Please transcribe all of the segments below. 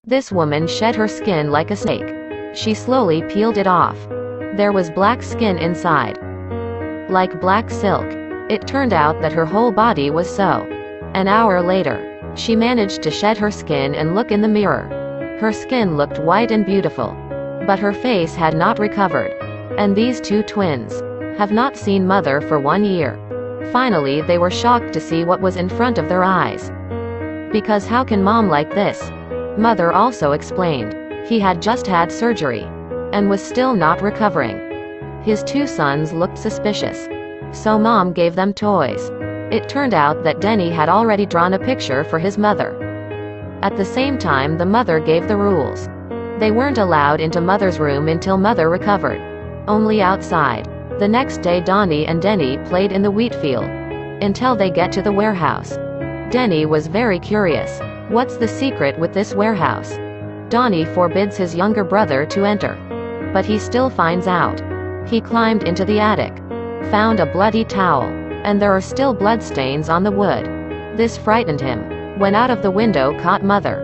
This woman shed her skin like a snake. She slowly peeled it off. There was black skin inside, like black silk. It turned out that her whole body was so. An hour later, she managed to shed her skin and look in the mirror. Her skin looked white and beautiful, but her face had not recovered. And these two twins have not seen mother for 1 year. Finally, they were shocked to see what was in front of their eyes. Because how can mom like this? Mother also explained. He had just had surgery and was still not recovering. His two sons looked suspicious. So mom gave them toys. It turned out that Denny had already drawn a picture for his mother. At the same time, the mother gave the rules. They weren't allowed into mother's room until mother recovered. Only outside. The next day, Donnie and Denny played in the wheat field until they get to the warehouse. Denny was very curious. What's the secret with this warehouse? Donnie forbids his younger brother to enter, but he still finds out. He climbed into the attic, found a bloody towel, and there are still bloodstains on the wood. This frightened him. Went out of the window, caught mother.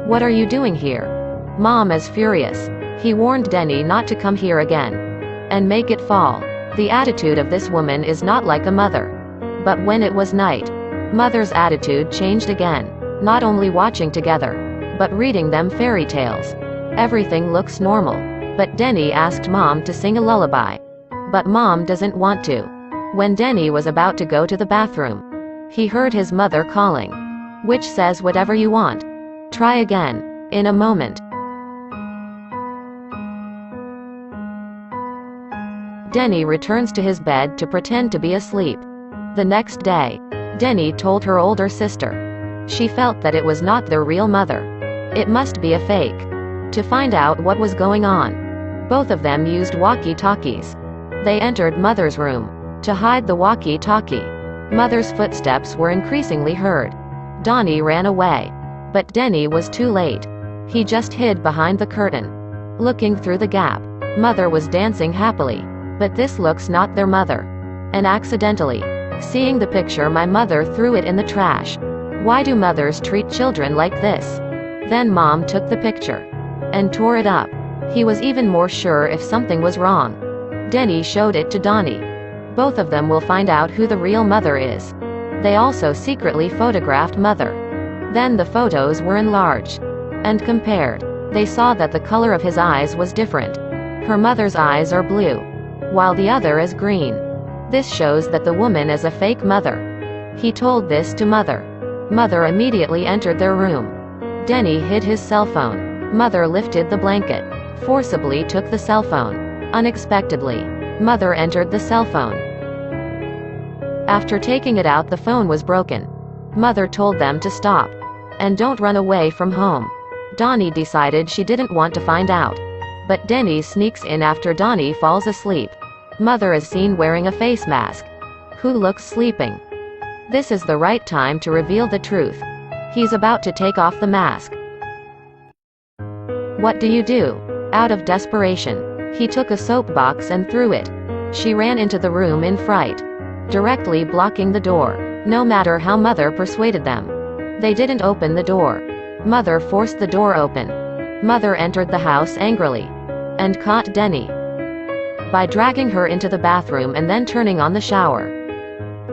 What are you doing here? Mom is furious. He warned Denny not to come here again and make it fall. The attitude of this woman is not like a mother. But when it was night, mother's attitude changed again. Not only watching together, but reading them fairy tales. Everything looks normal. But Denny asked mom to sing a lullaby. But mom doesn't want to. When Denny was about to go to the bathroom, he heard his mother calling, which says whatever you want. Try again. In a moment. Denny returns to his bed to pretend to be asleep. The next day, Denny told her older sister. She felt that it was not their real mother. It must be a fake. To find out what was going on, both of them used walkie-talkies. They entered mother's room to hide the walkie-talkie. Mother's footsteps were increasingly heard. Donnie ran away. But Denny was too late. He just hid behind the curtain. Looking through the gap, mother was dancing happily. But this looks not their mother. And accidentally, seeing the picture, my mother threw it in the trash. Why do mothers treat children like this? Then mom took the picture and tore it up. He was even more sure if something was wrong. Denny showed it to Donnie. Both of them will find out who the real mother is. They also secretly photographed mother. Then the photos were enlarged and compared. They saw that the color of his eyes was different. Her mother's eyes are blue, while the other is green. This shows that the woman is a fake mother. He told this to mother. Mother immediately entered their room. Denny hid his cell phone. Mother lifted the blanket, forcibly took the cell phone. Unexpectedly, mother entered the cell phone. After taking it out, the phone was broken. Mother told them to stop and don't run away from home. Donnie decided she didn't want to find out. But Denny sneaks in after Donnie falls asleep. Mother is seen wearing a face mask. Who looks sleeping? This is the right time to reveal the truth. He's about to take off the mask. What do you do? Out of desperation, he took a soapbox and threw it. She ran into the room in fright, directly blocking the door. No matter how mother persuaded them, they didn't open the door. Mother forced the door open. Mother entered the house angrily and caught Denny by dragging her into the bathroom and then turning on the shower.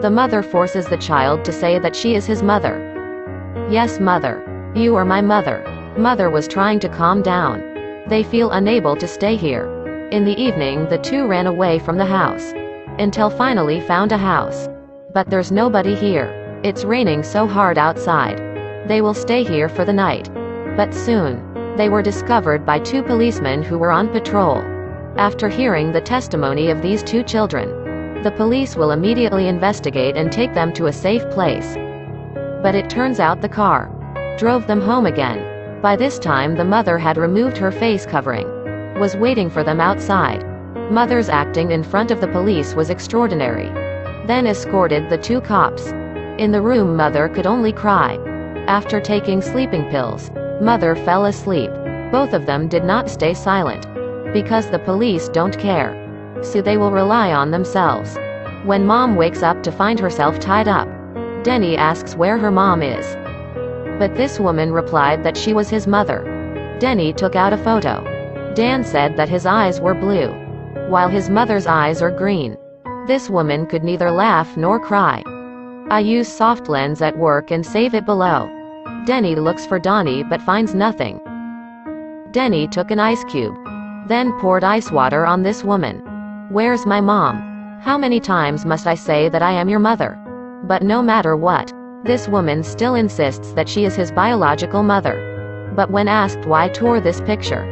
The mother forces the child to say that she is his mother. Yes, mother. You are my mother. Mother was trying to calm down. They feel unable to stay here. In the evening, the two ran away from the house until finally found a house. But there's nobody here. It's raining so hard outside. They will stay here for the night. But soon, they were discovered by two policemen who were on patrol. After hearing the testimony of these two children, the police will immediately investigate and take them to a safe place. But it turns out the car drove them home again. By this time, the mother had removed her face covering, was waiting for them outside. Mother's acting in front of the police was extraordinary. Then escorted the two cops. In the room, mother could only cry. After taking sleeping pills, mother fell asleep. Both of them did not stay silent. Because the police don't care. So they will rely on themselves. When mom wakes up to find herself tied up, Denny asks where her mom is. But this woman replied that she was his mother. Denny took out a photo. Dan said that his eyes were blue, while his mother's eyes are green. This woman could neither laugh nor cry. I use soft lens at work and save it below. Denny looks for Donnie but finds nothing. Denny took an ice cube, then poured ice water on this woman. Where's my mom? How many times must I say that I am your mother? But no matter what, this woman still insists that she is his biological mother. But when asked why tore this picture,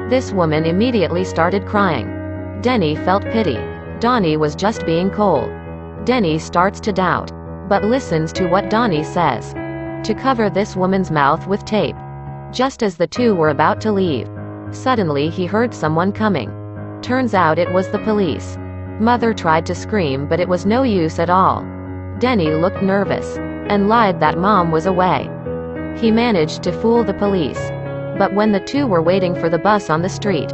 this woman immediately started crying. Denny felt pity. Donnie was just being cold. Denny starts to doubt, but listens to what Donnie says. To cover this woman's mouth with tape. Just as the two were about to leave, suddenly he heard someone coming. Turns out it was the police. Mother tried to scream but it was no use at all. Denny looked nervous, and lied that mom was away. He managed to fool the police. But when the two were waiting for the bus on the street,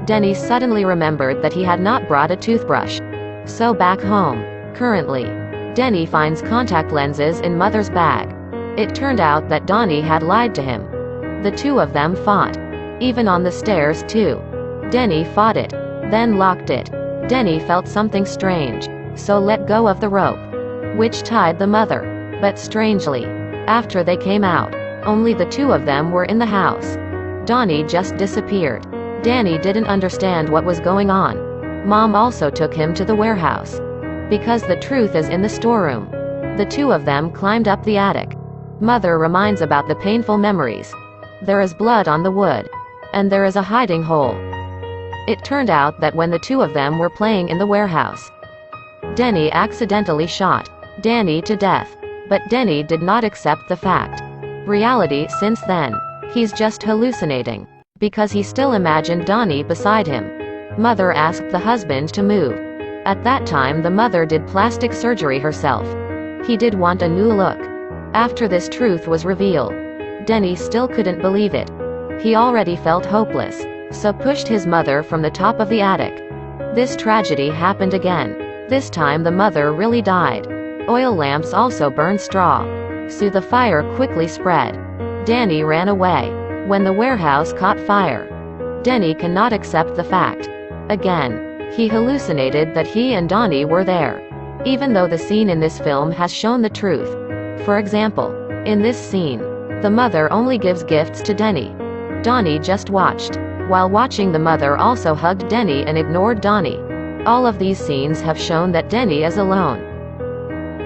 Denny suddenly remembered that he had not brought a toothbrush. So back home, currently, Denny finds contact lenses in mother's bag. It turned out that Donnie had lied to him. The two of them fought. Even on the stairs too. Denny fought it, then locked it. Denny felt something strange, so let go of the rope, which tied the mother. But strangely, after they came out, only the two of them were in the house. Donnie just disappeared. Danny didn't understand what was going on. Mom also took him to the warehouse. Because the truth is in the storeroom. The two of them climbed up the attic. Mother reminds about the painful memories. There is blood on the wood. And there is a hiding hole. It turned out that when the two of them were playing in the warehouse, Denny accidentally shot Danny to death. But Denny did not accept the fact. Reality since then. He's just hallucinating. Because he still imagined Donnie beside him. Mother asked the husband to move. At that time the mother did plastic surgery herself. He did want a new look. After this truth was revealed, Denny still couldn't believe it. He already felt hopeless, so pushed his mother from the top of the attic. This tragedy happened again. This time the mother really died. Oil lamps also burned straw, so the fire quickly spread. Danny ran away. When the warehouse caught fire, Denny cannot accept the fact. Again, he hallucinated that he and Donnie were there. Even though the scene in this film has shown the truth. For example, in this scene, the mother only gives gifts to Denny. Donnie just watched. While watching, the mother also hugged Denny and ignored Donnie. All of these scenes have shown that Denny is alone.